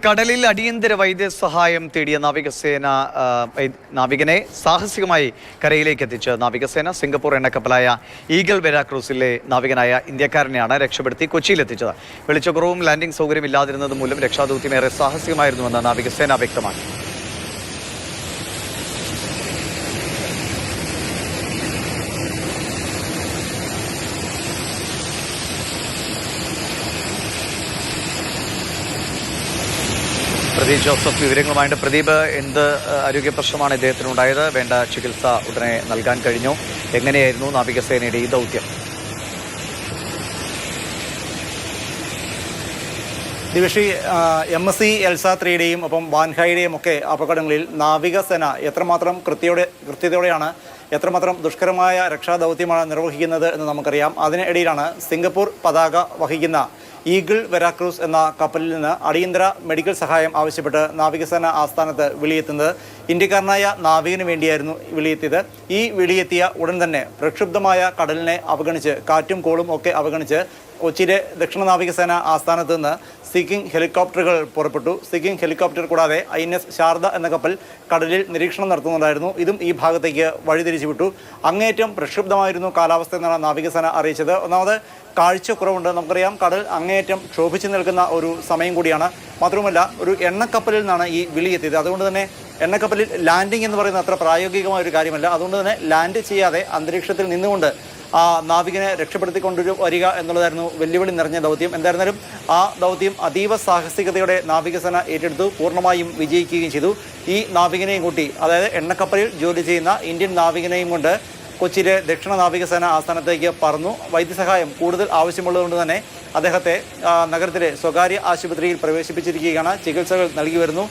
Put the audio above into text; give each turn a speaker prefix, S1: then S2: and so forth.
S1: കടലിൽ അടിയന്തര വൈദ്യസഹായം തേടിയ നാവികനെ സാഹസികമായി കരയിലേക്ക് എത്തിച്ച് നാവികസേന. സിംഗപ്പൂർ എണ്ണക്കപ്പലായ ഈഗിൾ വെരാക്രൂസിലെ നാവികനായ ഇന്ത്യക്കാരനെയാണ് രക്ഷപ്പെടുത്തി കൊച്ചിയിലെത്തിച്ചത്. വെളിച്ചക്കുറവും ലാൻഡിംഗ് സൗകര്യം ഇല്ലാതിരുന്നത് മൂലം രക്ഷാദൗത്യം ഏറെ സാഹസികമായിരുന്നുവെന്ന് നാവികസേന വ്യക്തമാക്കി. പ്രദീപ് ജോസഫ് വിവരങ്ങളുമായിട്ട്. പ്രദീപ്, എന്ത് ആരോഗ്യ പ്രശ്നമാണ് ഇദ്ദേഹത്തിനുണ്ടായത്? വേണ്ട ചികിത്സ ഉടനെ നൽകാൻ കഴിഞ്ഞു? എങ്ങനെയായിരുന്നു നാവികസേനയുടെ ഈ ദൗത്യം?
S2: ദിവിഷി, MSC എൽസ 3യുടെയും ഒപ്പം വാൻഹായുടെയും ഒക്കെ അപകടങ്ങളിൽ നാവികസേന എത്രമാത്രം കൃത്യതയോടെയാണ്, എത്രമാത്രം ദുഷ്കരമായ രക്ഷാദൗത്യമാണ് നിർവഹിക്കുന്നത് എന്ന് നമുക്കറിയാം. അതിനിടയിലാണ് സിംഗപ്പൂർ പതാക വഹിക്കുന്ന ഈഗിൾ വെരാക്രൂസ് എന്ന കപ്പലിൽ നിന്ന് അടിയന്തര മെഡിക്കൽ സഹായം ആവശ്യപ്പെട്ട് നാവികസേന ആസ്ഥാനത്ത് വിളിയെത്തുന്നത്. ഇന്ത്യക്കാരനായ നാവികന് വേണ്ടിയായിരുന്നു വിളിയെത്തിയത്. ഈ വിളിയെത്തിയ ഉടൻ തന്നെ പ്രക്ഷുബ്ധമായ കടലിനെ അവഗണിച്ച്, കാറ്റും കോളും ഒക്കെ അവഗണിച്ച് കൊച്ചിയിലെ ദക്ഷിണ നാവികസേന ആസ്ഥാനത്ത് നിന്ന് സീക്കിംഗ് ഹെലികോപ്റ്ററുകൾ പുറപ്പെട്ടു. സീക്കിംഗ് ഹെലികോപ്റ്റർ കൂടാതെ INS ശാരദ എന്ന കപ്പൽ കടലിൽ നിരീക്ഷണം നടത്തുന്നുണ്ടായിരുന്നു. ഇതും ഈ ഭാഗത്തേക്ക് വഴിതിരിച്ചു വിട്ടു. അങ്ങേയറ്റം പ്രക്ഷുബ്ധമായിരുന്നു കാലാവസ്ഥ എന്നാണ് നാവികസേന അറിയിച്ചത്. ഒന്നാമത് കാഴ്ചക്കുറവുണ്ട്. നമുക്കറിയാം, കടൽ അങ്ങേയറ്റം ക്ഷോഭിച്ചു നിൽക്കുന്ന ഒരു സമയം കൂടിയാണ്. മാത്രവുമല്ല, ഒരു എണ്ണക്കപ്പലിൽ നിന്നാണ് ഈ വിളിയെത്തിയത്. അതുകൊണ്ട് തന്നെ എണ്ണക്കപ്പലിൽ ലാൻഡിംഗ് എന്ന് പറയുന്നത് അത്ര പ്രായോഗികമായ ഒരു കാര്യമല്ല. അതുകൊണ്ട് തന്നെ ലാൻഡ് ചെയ്യാതെ അന്തരീക്ഷത്തിൽ നിന്നുകൊണ്ട് ആ നാവികനെ രക്ഷപ്പെടുത്തിക്കൊണ്ടു വരിക എന്നുള്ളതായിരുന്നു വെല്ലുവിളി നിറഞ്ഞ ദൗത്യം. എന്തായിരുന്നാലും ആ ദൗത്യം അതീവ സാഹസികതയോടെ നാവികസേന ഏറ്റെടുത്തു, പൂർണ്ണമായും വിജയിക്കുകയും ചെയ്തു. ഈ നാവികനെയും കൂട്ടി, അതായത് എണ്ണക്കപ്പലിൽ ജോലി ചെയ്യുന്ന ഇന്ത്യൻ നാവികനെയും കൊണ്ട് കൊച്ചിയിലെ ദക്ഷിണ നാവികസേന ആസ്ഥാനത്തേക്ക് പറന്നു. വൈദ്യസഹായം കൂടുതൽ ആവശ്യമുള്ളതുകൊണ്ട് തന്നെ അദ്ദേഹത്തെ നഗരത്തിലെ സ്വകാര്യ ആശുപത്രിയിൽ പ്രവേശിപ്പിച്ചിരിക്കുകയാണ്. ചികിത്സകൾ നൽകി വരുന്നു.